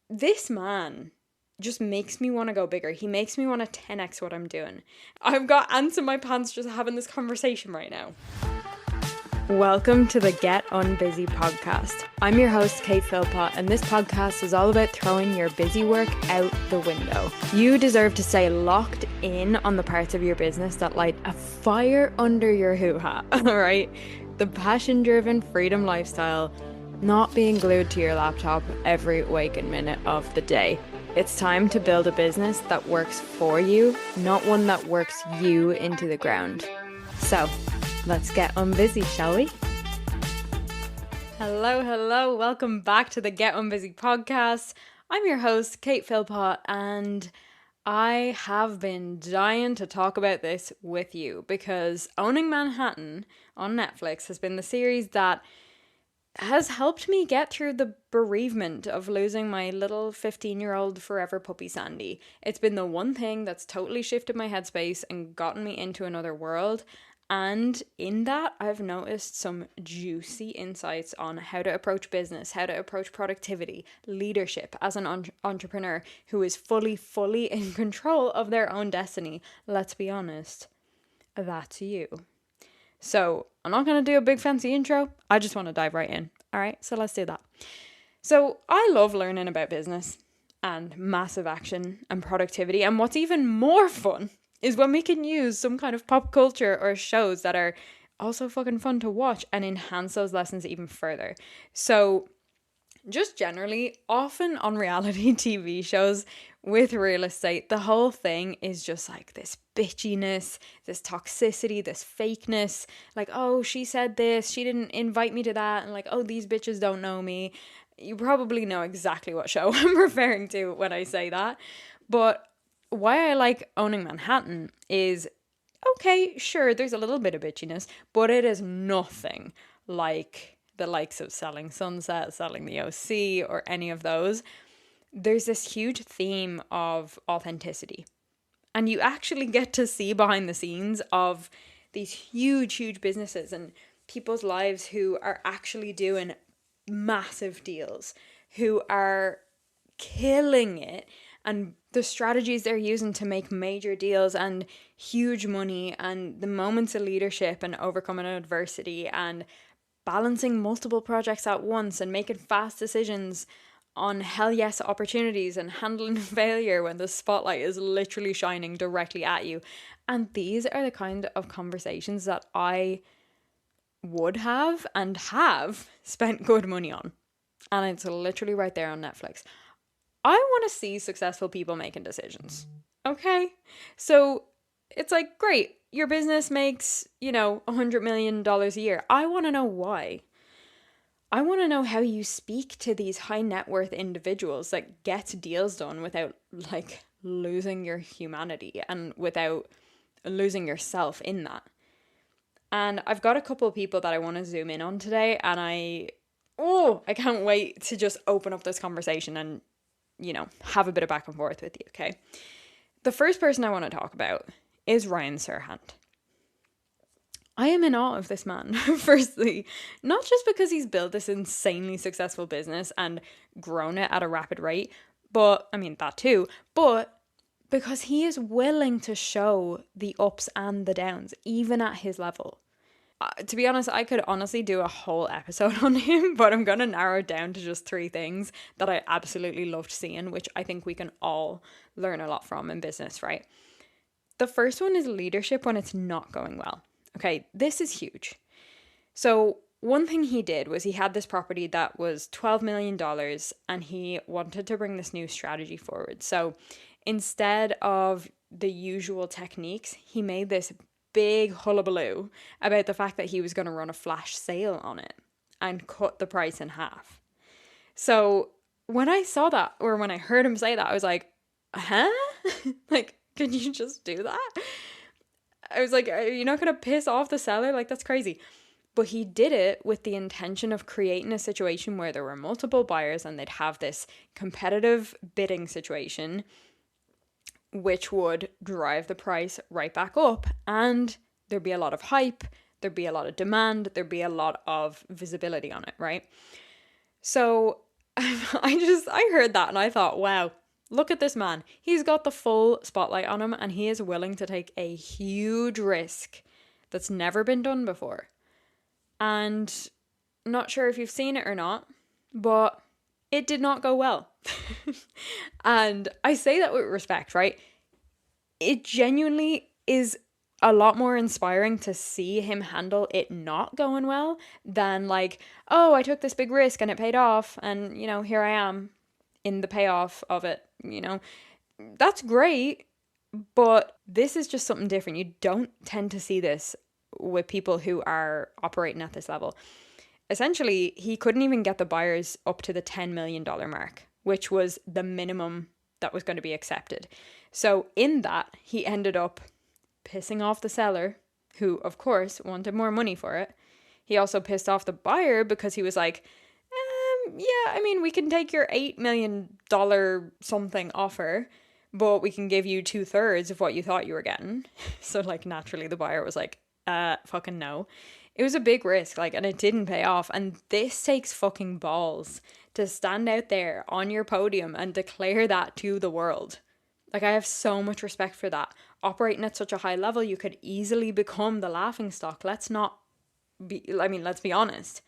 this man just makes me want to go bigger. He makes me want to 10x what I'm doing. I've got ants in my pants just having this conversation right now. Welcome to the Get Unbusy podcast. I'm your host, Kate Philpott, and this podcast is all about throwing your busy work out the window. You deserve to stay locked in on the parts of your business that light a fire under your hoo-ha, all right? The passion-driven freedom lifestyle, not being glued to your laptop every waking minute of the day. It's time to build a business that works for you, not one that works you into the ground. So, let's get unbusy, shall we? Hello. Welcome back to the Get Unbusy podcast. I'm your host, Kate Philpott, and I have been dying to talk about this with you because Owning Manhattan on Netflix has been the series that has helped me get through the bereavement of losing my little 15-year-old forever puppy Sandy. It's been the one thing that's totally shifted my headspace and gotten me into another world. And in that, I've noticed some juicy insights on how to approach business, how to approach productivity, leadership as an entrepreneur who is fully in control of their own destiny. Let's be honest, that's you. So I'm not going to do a big fancy intro. I just want to dive right in. All right, so let's do that. So I love learning about business and massive action and productivity. And what's even more fun is when we can use some kind of pop culture or shows that are also fucking fun to watch and enhance those lessons even further. So just generally, often on reality TV shows with real estate, the whole thing is just like this bitchiness, this toxicity, this fakeness. Like, oh, she said this, she didn't invite me to that. And like, oh, these bitches don't know me. You probably know exactly what show I'm referring to when I say that. But why I like Owning Manhattan is, okay, sure, there's a little bit of bitchiness, but it is nothing like the likes of Selling Sunset, Selling the OC, or any of those. There's this huge theme of authenticity. And you actually get to see behind the scenes of these huge businesses and people's lives who are actually doing massive deals, who are killing it, and the strategies they're using to make major deals and huge money, and the moments of leadership and overcoming adversity and balancing multiple projects at once and making fast decisions on hell yes opportunities and handling failure when the spotlight is literally shining directly at you. And these are the kind of conversations that I would have and have spent good money on. And it's literally right there on Netflix. I want to see successful people making decisions. Okay? So it's like, great, your business makes, $100 million a year. I want to know why. I want to know how you speak to these high net worth individuals that get deals done without losing your humanity and without losing yourself in that. And I've got a couple of people that I want to zoom in on today, and I can't wait to just open up this conversation and have a bit of back and forth with you, okay? The first person I want to talk about is Ryan Serhant. I am in awe of this man, firstly, not just because he's built this insanely successful business and grown it at a rapid rate, that too, but because he is willing to show the ups and the downs, even at his level. To be honest, I could honestly do a whole episode on him, but I'm going to narrow it down to just 3 things that I absolutely loved seeing, which I think we can all learn a lot from in business, right? The first one is leadership when it's not going well. Okay, this is huge. So one thing he did was he had this property that was $12 million and he wanted to bring this new strategy forward. So instead of the usual techniques, he made this big hullabaloo about the fact that he was going to run a flash sale on it and cut the price in half. So when I saw that, or when I heard him say that, I was like, huh? Can you just do that? I was like, are you not going to piss off the seller? That's crazy. But he did it with the intention of creating a situation where there were multiple buyers and they'd have this competitive bidding situation, which would drive the price right back up, and there'd be a lot of hype, there'd be a lot of demand, there'd be a lot of visibility on it, right? So I heard that and I thought, wow, look at this man. He's got the full spotlight on him and he is willing to take a huge risk that's never been done before. And not sure if you've seen it or not, but it did not go well. And I say that with respect, right? It genuinely is a lot more inspiring to see him handle it not going well than like, oh, I took this big risk and it paid off and, here I am in the payoff of it. That's great, but this is just something different. You don't tend to see this with people who are operating at this level. Essentially, he couldn't even get the buyers up to the $10 million mark, which was the minimum that was going to be accepted. So in that, he ended up pissing off the seller, who, of course, wanted more money for it. He also pissed off the buyer because he was like, yeah, I mean, we can take your $8 million something offer, but we can give you 2/3 of what you thought you were getting. So, like, naturally, the buyer was like, fucking no. It was a big risk, like, and it didn't pay off. And this takes fucking balls to stand out there on your podium and declare that to the world. Like, I have so much respect for that. Operating at such a high level, you could easily become the laughingstock. Let's be honest.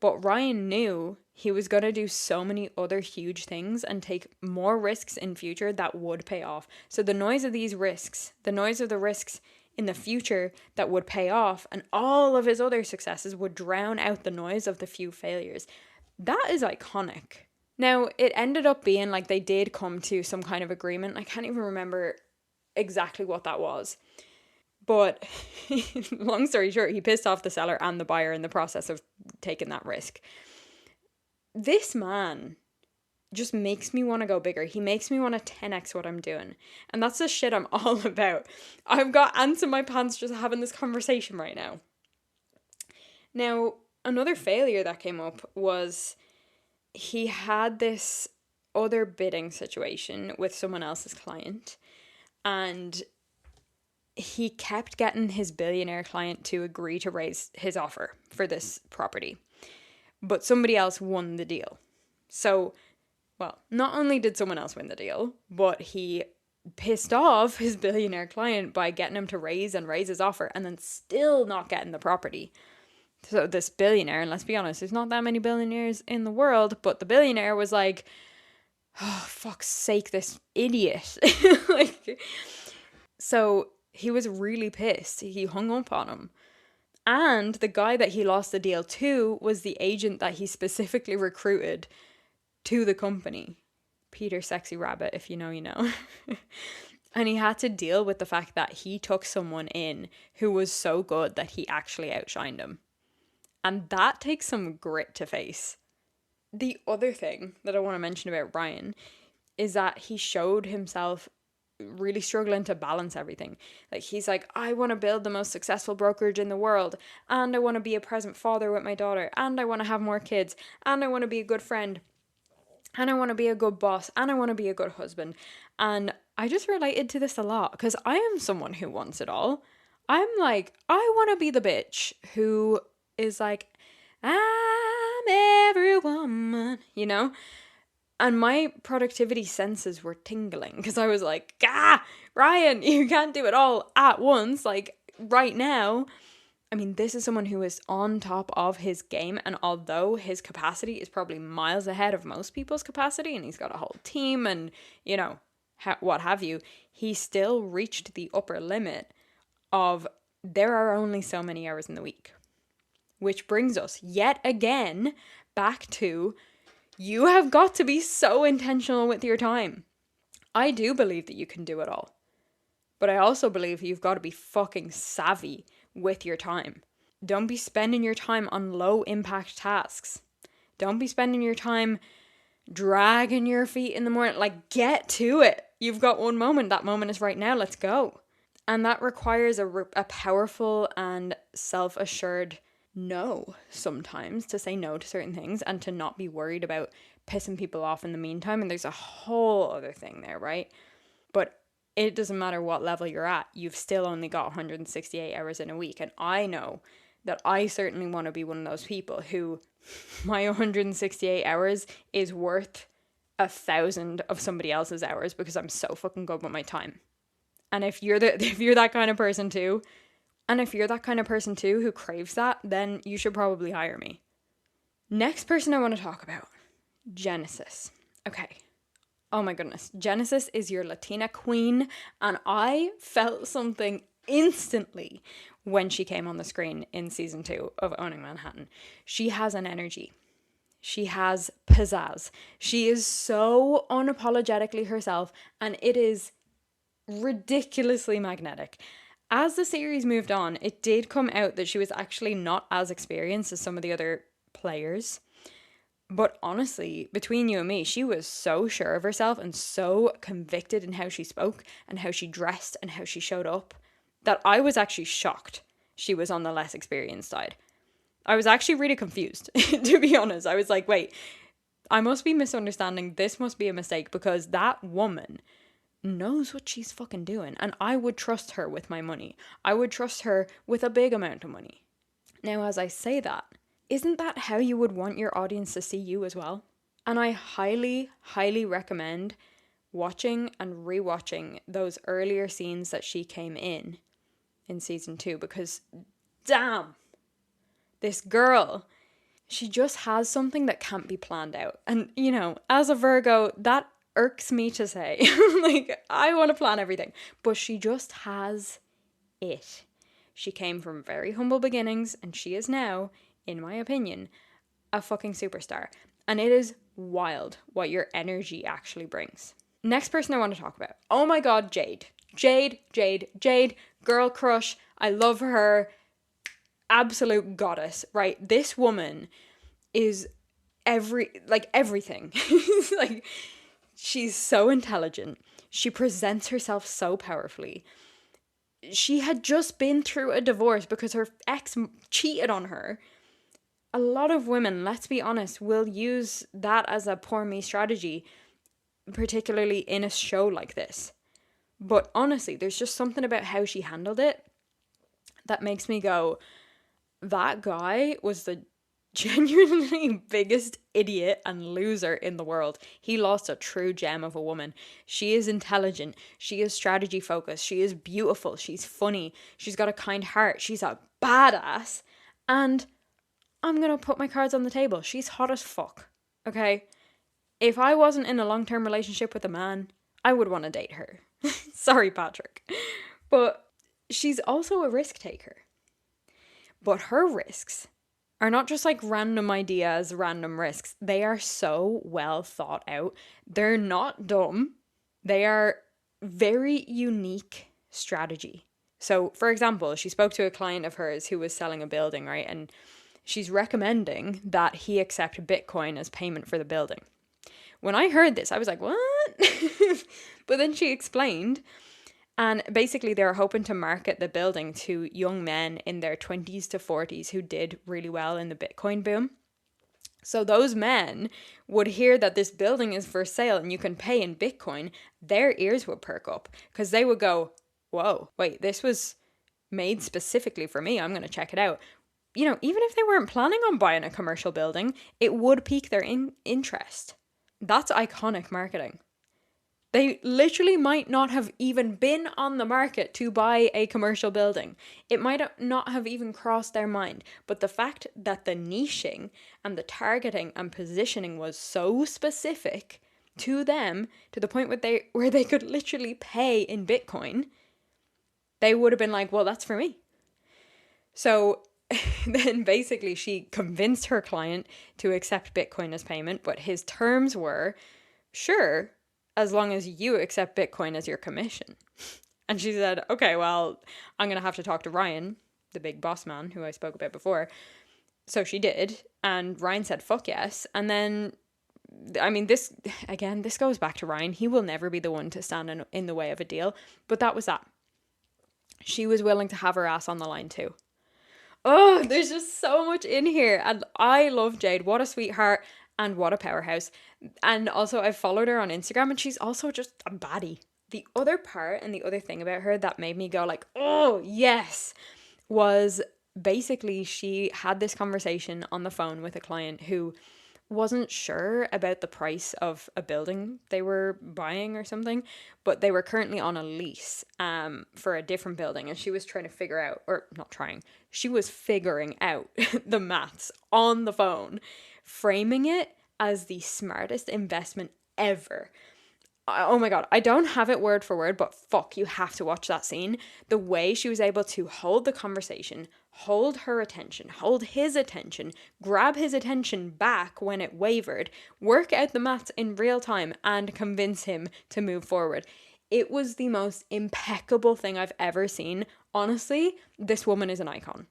But Ryan knew he was going to do so many other huge things and take more risks in future that would pay off. So the noise of these risks, the noise of the risks in the future that would pay off, and all of his other successes would drown out the noise of the few failures. That is iconic. Now, it ended up being like they did come to some kind of agreement. I can't even remember exactly what that was. But long story short, he pissed off the seller and the buyer in the process of taking that risk. This man just makes me want to go bigger. He makes me want to 10x what I'm doing. And that's the shit I'm all about. I've got ants in my pants just having this conversation right now. Now, another failure that came up was he had this other bidding situation with someone else's client, and he kept getting his billionaire client to agree to raise his offer for this property. But somebody else won the deal. So, well, not only did someone else win the deal, but he pissed off his billionaire client by getting him to raise his offer and then still not getting the property. So this billionaire, and let's be honest, there's not that many billionaires in the world, but the billionaire was like, oh, fuck's sake, this idiot. So he was really pissed. He hung up on him. And the guy that he lost the deal to was the agent that he specifically recruited to the company. Peter Sexy Rabbit, if you know, you know. And he had to deal with the fact that he took someone in who was so good that he actually outshined him. And that takes some grit to face. The other thing that I want to mention about Ryan is that he showed himself really struggling to balance everything. Like, he's like, I want to build the most successful brokerage in the world, and I want to be a present father with my daughter, and I want to have more kids, and I want to be a good friend, and I want to be a good boss, and I want to be a good husband. And I just related to this a lot because I am someone who wants it all. I'm like, I want to be the bitch who is like, I'm every woman, you know? And my productivity senses were tingling because I was like, Ryan, you can't do it all at once, like right now. I mean, this is someone who is on top of his game, and although his capacity is probably miles ahead of most people's capacity, and he's got a whole team and, what have you, he still reached the upper limit of there are only so many hours in the week. Which brings us yet again back to you have got to be so intentional with your time. I do believe that you can do it all. But I also believe you've got to be fucking savvy with your time. Don't be spending your time on low impact tasks. Don't be spending your time dragging your feet in the morning. Like, get to it. You've got one moment. That moment is right now. Let's go. And that requires a powerful and self-assured no sometimes, to say no to certain things and to not be worried about pissing people off in the meantime. And there's a whole other thing there, right? But it doesn't matter what level you're at, you've still only got 168 hours in a week. And I know that I certainly want to be one of those people who my 168 hours is worth 1,000 of somebody else's hours because I'm so fucking good with my time. And if you're that kind of person too, who craves that, then you should probably hire me. Next person I want to talk about, Genesis. Okay. Oh my goodness. Genesis is your Latina queen, and I felt something instantly when she came on the screen in season 2 of Owning Manhattan. She has an energy. She has pizzazz. She is so unapologetically herself, and it is ridiculously magnetic. As the series moved on, it did come out that she was actually not as experienced as some of the other players. But honestly, between you and me, she was so sure of herself and so convicted in how she spoke and how she dressed and how she showed up that I was actually shocked she was on the less experienced side. I was actually really confused, to be honest. I was like, wait, I must be misunderstanding. This must be a mistake because that woman knows what she's fucking doing. And I would trust her with my money. I would trust her with a big amount of money. Now, as I say that, isn't that how you would want your audience to see you as well? And I highly, highly recommend watching and rewatching those earlier scenes that she came in season 2 because damn, this girl, she just has something that can't be planned out. And, you know, as a Virgo, that irks me to say. Like, I want to plan everything. But she just has it. She came from very humble beginnings and she is now, in my opinion, a fucking superstar. And it is wild what your energy actually brings. Next person I want to talk about. Oh my god, Jade. Jade. Girl crush. I love her. Absolute goddess, right? This woman is everything. Like, she's so intelligent. She presents herself so powerfully. She had just been through a divorce because her ex cheated on her. A lot of women, let's be honest, will use that as a poor me strategy, particularly in a show like this. But honestly, there's just something about how she handled it that makes me go, that guy was the genuinely biggest idiot and loser in the world. He lost a true gem of a woman. She is intelligent. She is strategy focused. She is beautiful. She's funny. She's got a kind heart. She's a badass. And I'm going to put my cards on the table. She's hot as fuck. Okay? If I wasn't in a long-term relationship with a man, I would want to date her. Sorry, Patrick. But she's also a risk taker. But her risks are not just like random ideas, random risks. They are so well thought out. They're not dumb. They are very unique strategy. So, for example, she spoke to a client of hers who was selling a building, right? And she's recommending that he accept Bitcoin as payment for the building. When I heard this, I was like, what? But then she explained, and basically they were hoping to market the building to young men in their 20s to 40s who did really well in the Bitcoin boom. So those men would hear that this building is for sale and you can pay in Bitcoin, their ears would perk up because they would go, whoa, wait, this was made specifically for me. I'm going to check it out. You know, even if they weren't planning on buying a commercial building, it would pique their interest. That's iconic marketing. They literally might not have even been on the market to buy a commercial building. It might not have even crossed their mind. But the fact that the niching and the targeting and positioning was so specific to them, to the point where they could literally pay in Bitcoin, they would have been like, well, that's for me. So then basically she convinced her client to accept Bitcoin as payment, but his terms were, sure, as long as you accept Bitcoin as your commission. And she said, okay, well, I'm going to have to talk to Ryan, the big boss man who I spoke about before. So she did. And Ryan said, fuck yes. And then, I mean, this goes back to Ryan. He will never be the one to stand in the way of a deal. But that was that. She was willing to have her ass on the line too. Oh, there's just so much in here. And I love Jade. What a sweetheart. And what a powerhouse. And also, I've followed her on Instagram and she's also just a baddie. The other part and the other thing about her that made me go like, oh, yes, was basically she had this conversation on the phone with a client who wasn't sure about the price of a building they were buying or something, but they were currently on a lease for a different building, and she was trying to figure out, or not trying, she was figuring out the maths on the phone, framing it as the smartest investment ever. Oh my God, I don't have it word for word, but fuck, you have to watch that scene. The way she was able to hold the conversation, hold her attention, hold his attention, grab his attention back when it wavered, work out the maths in real time, and convince him to move forward. It was the most impeccable thing I've ever seen. Honestly, this woman is an icon.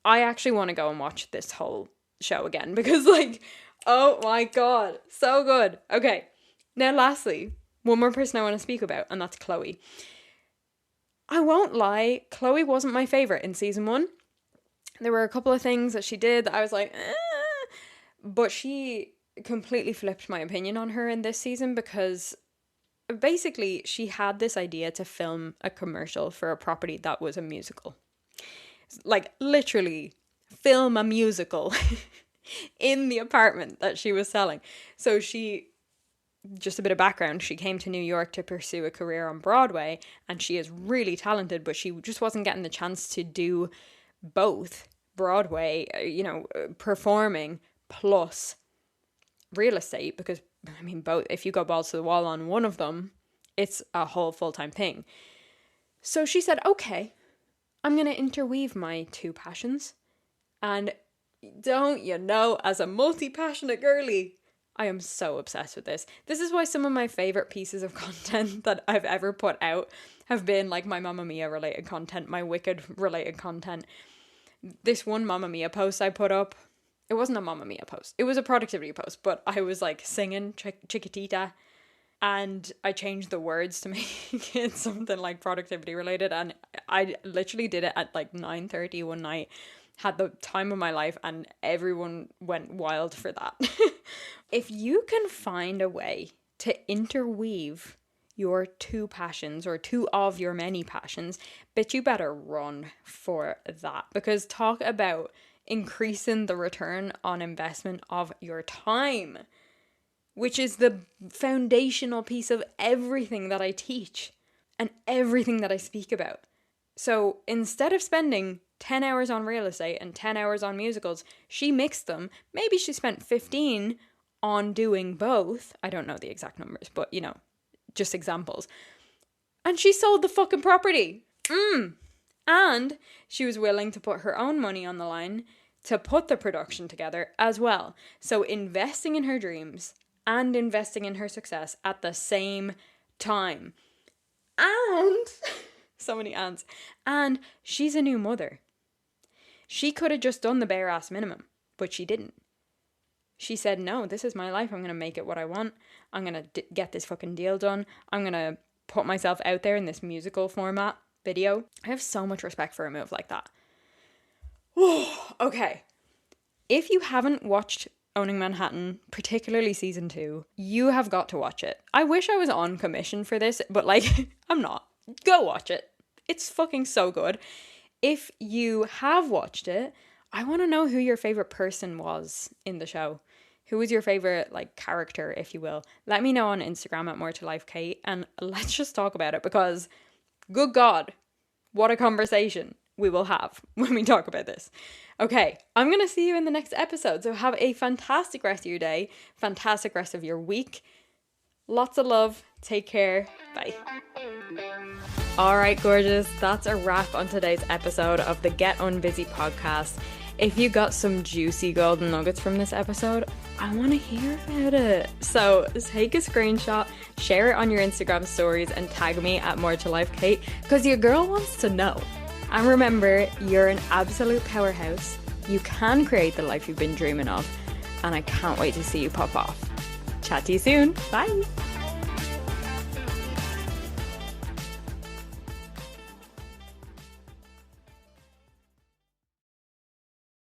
I actually want to go and watch this whole show again because, like, oh my God, so good. Okay, now lastly, one more person I want to speak about, and that's Chloe. I won't lie, Chloe wasn't my favourite in season 1. There were a couple of things that she did that I was like, but she completely flipped my opinion on her in this season, because basically she had this idea to film a commercial for a property that was a musical. Like, literally film a musical in the apartment that she was selling. So just a bit of background, she came to New York to pursue a career on Broadway, and she is really talented, but she just wasn't getting the chance to do both Broadway, performing plus real estate, because, I mean, both, if you go balls to the wall on one of them, it's a whole full-time thing. So she said, okay, I'm going to interweave my two passions. And don't you know, as a multi-passionate girly, I am so obsessed with this. This is why some of my favorite pieces of content that I've ever put out have been like my Mamma Mia related content, my Wicked related content. This one Mamma Mia post I put up, it wasn't a Mamma Mia post. It was a productivity post, but I was like singing Chiquitita, and I changed the words to make it something like productivity related. And I literally did it at like 9:30 one night. Had the time of my life, and everyone went wild for that. If you can find a way to interweave your two passions, or two of your many passions, bitch, you better run for that. Because talk about increasing the return on investment of your time, which is the foundational piece of everything that I teach and everything that I speak about. So instead of spending 10 hours on real estate and 10 hours on musicals, she mixed them. Maybe she spent 15 on doing both. I don't know the exact numbers, but just examples. And she sold the fucking property. And she was willing to put her own money on the line to put the production together as well. So investing in her dreams and investing in her success at the same time. And so many ands. And she's a new mother. She could have just done the bare ass minimum, but she didn't. She said, no, this is my life. I'm going to make it what I want. I'm going to get this fucking deal done. I'm going to put myself out there in this musical format video. I have so much respect for a move like that. Okay. If you haven't watched Owning Manhattan, particularly season 2, you have got to watch it. I wish I was on commission for this, but I'm not. Go watch it. It's fucking so good. If you have watched it, I want to know who your favorite person was in the show. Who was your favorite character, if you will? Let me know on Instagram at MoreToLifeKate, and let's just talk about it, because good God, what a conversation we will have when we talk about this. Okay, I'm going to see you in the next episode. So have a fantastic rest of your day, fantastic rest of your week. Lots of love. Take care. Bye. All right, gorgeous. That's a wrap on today's episode of the Get Unbusy podcast. If you got some juicy golden nuggets from this episode, I want to hear about it. So take a screenshot, share it on your Instagram stories, and tag me at MoreToLifeKate, because your girl wants to know. And remember, you're an absolute powerhouse. You can create the life you've been dreaming of, and I can't wait to see you pop off. Chat to you soon. Bye.